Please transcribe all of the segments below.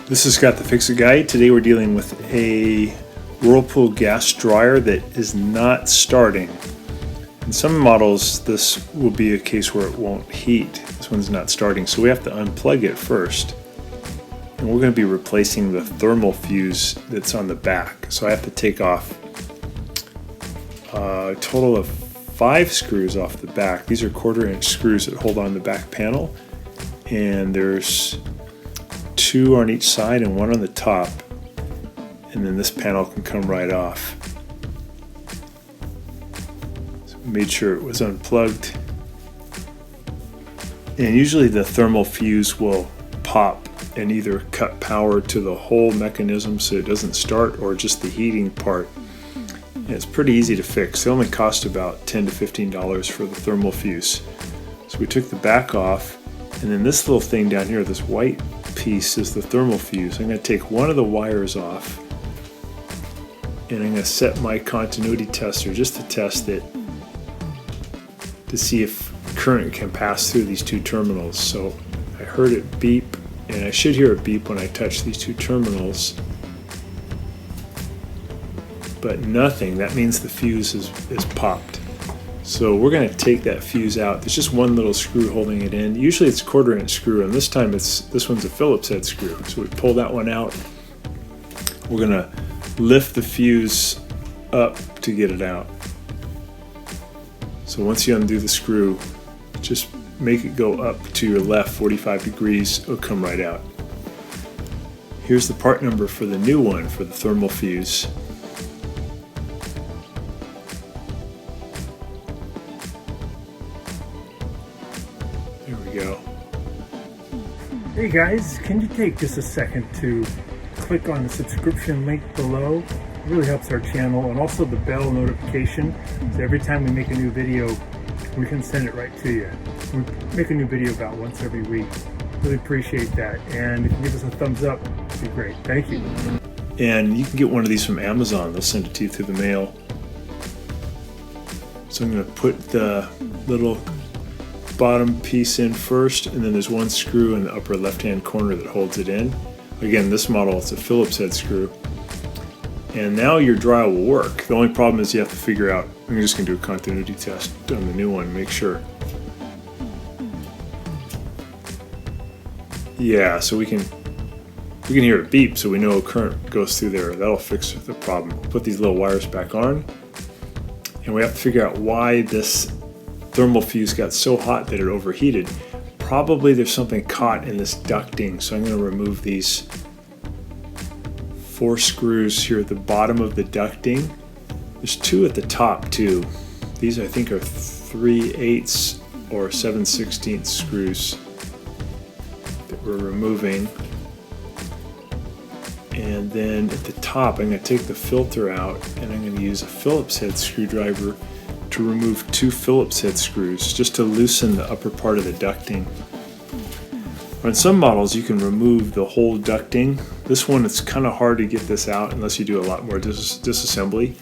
This is Scott the Fix-It Guy. Today we're dealing with a Whirlpool gas dryer that is not starting. In some models this will be a case where it won't heat. This one's not starting, so we have to unplug it first. And we're going to be replacing the thermal fuse that's on the back. So I have to take off a total of 5 screws off the back. These are 1/4 inch screws that hold on the back panel, and there's 2 on each side and 1 on the top, and then this panel can come right off. So made sure it was unplugged, and usually the thermal fuse will pop and either cut power to the whole mechanism so it doesn't start, or just the heating part. And it's pretty easy to fix. They only cost about $10 to $15 for the thermal fuse. So we took the back off, and then this little thing down here, this white piece, is the thermal fuse. I'm going to take one of the wires off, and I'm going to set my continuity tester just to test it to see if current can pass through these 2 terminals. So I heard it beep, and I should hear it beep when I touch these 2 terminals, but nothing. That means the fuse is popped. So we're going to take that fuse out. There's just one little screw holding it in. Usually it's 1/4 inch screw, and this time this one's a Phillips head screw. So we pull that one out. We're going to lift the fuse up to get it out. So once you undo the screw, just make it go up to your left 45 degrees. It'll come right out. Here's the part number for the new one, for the thermal fuse. There we go. Hey guys, can you take just a second to click on the subscription link below? It really helps our channel, and also the bell notification, so every time we make a new video, we can send it right to you. We make a new video about once every week. Really appreciate that, and if you give us a thumbs up, it'd be great. Thank you. And you can get one of these from Amazon. They'll send it to you through the mail. So I'm going to put the little bottom piece in first, and then there's one screw in the upper left hand corner that holds it in. Again, this model, it's a Phillips head screw. And now your dryer will work. The only problem is you have to figure out, I'm just going to do a continuity test on the new one, make sure. Yeah, so we can hear it beep, so we know current goes through there. That'll fix the problem. Put these little wires back on, and we have to figure out why this thermal fuse got so hot that it overheated. Probably there's something caught in this ducting, so I'm going to remove these 4 screws here at the bottom of the ducting. There's 2 at the top too. These I think are 3/8 or 7/16 screws that we're removing. And then at the top I'm going to take the filter out, and I'm going to use a Phillips head screwdriver to remove 2 Phillips head screws just to loosen the upper part of the ducting. On some models you can remove the whole ducting. This one, it's kind of hard to get this out unless you do a lot more disassembly.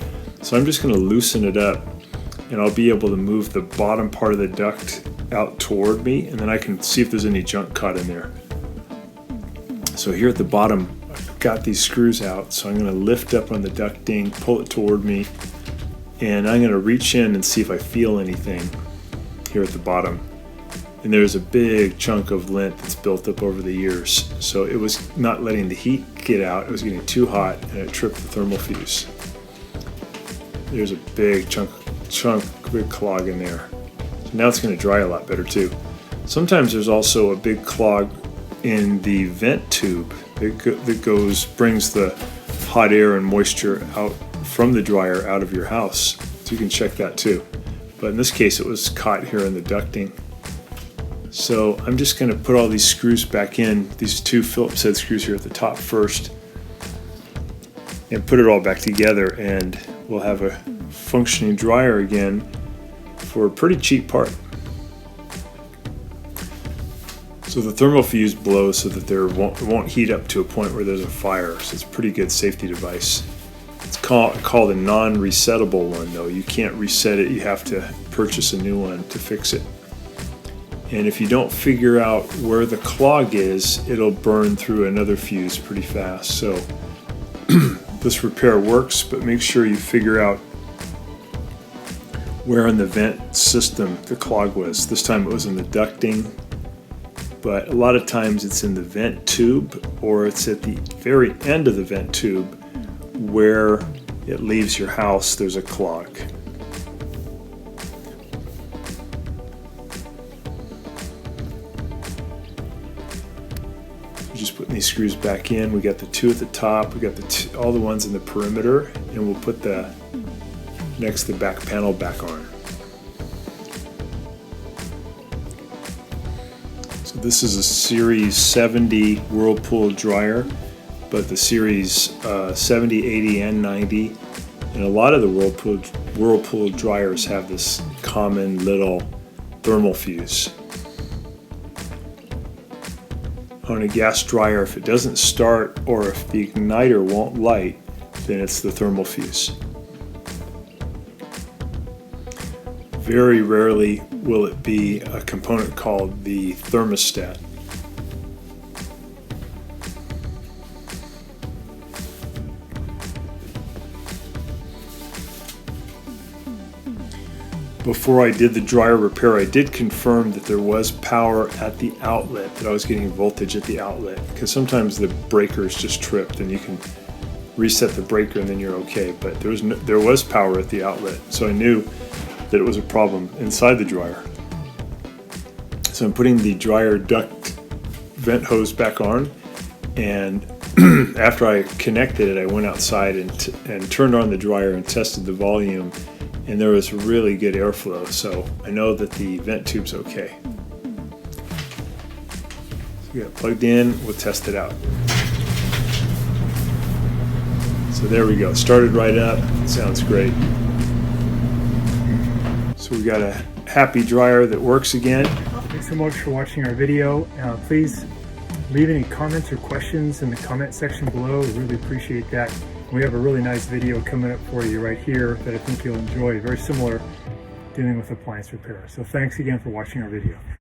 So I'm just going to loosen it up, and I'll be able to move the bottom part of the duct out toward me, and then I can see if there's any junk caught in there. So here at the bottom I've got these screws out, so I'm going to lift up on the ducting, pull it toward me, and I'm going to reach in and see if I feel anything here at the bottom. And there's a big chunk of lint that's built up over the years. So it was not letting the heat get out. It was getting too hot, and it tripped the thermal fuse. There's a big big clog in there. So now it's going to dry a lot better too. Sometimes there's also a big clog in the vent tube that brings the hot air and moisture out from the dryer out of your house. So you can check that too. But in this case it was caught here in the ducting. So I'm just going to put all these screws back in, these 2 Phillips head screws here at the top first, and put it all back together, and we'll have a functioning dryer again for a pretty cheap part. So the thermal fuse blows so that it won't heat up to a point where there's a fire. So it's a pretty good safety device. It's called a non-resettable one though. You can't reset it, you have to purchase a new one to fix it. And if you don't figure out where the clog is, it'll burn through another fuse pretty fast. So this repair works, but make sure you figure out where in the vent system the clog was. This time it was in the ducting, but a lot of times it's in the vent tube, or it's at the very end of the vent tube where it leaves your house. There's a clog. Just putting these screws back in. We got the two at the top, we got all the ones in the perimeter, and we'll put the back panel back on. So this is a Series 70 Whirlpool dryer, but the Series 70, 80, and 90, and a lot of the Whirlpool dryers have this common little thermal fuse. On a gas dryer, if it doesn't start or if the igniter won't light, then it's the thermal fuse. Very rarely will it be a component called the thermostat. Before I did the dryer repair, I did confirm that there was power at the outlet, that I was getting voltage at the outlet, because sometimes the breaker's just tripped and you can reset the breaker and then you're okay, but there was power at the outlet, so I knew that it was a problem inside the dryer. So I'm putting the dryer duct vent hose back on, and after I connected it, I went outside and turned on the dryer and tested the volume, and there was really good airflow, so I know that the vent tube's okay. So we got it plugged in, we'll test it out. So there we go, started right up, sounds great. So we got a happy dryer that works again. Thanks so much for watching our video. Please leave any comments or questions in the comment section below. We really appreciate that. We have a really nice video coming up for you right here that I think you'll enjoy, very similar, dealing with appliance repair. So thanks again for watching our video.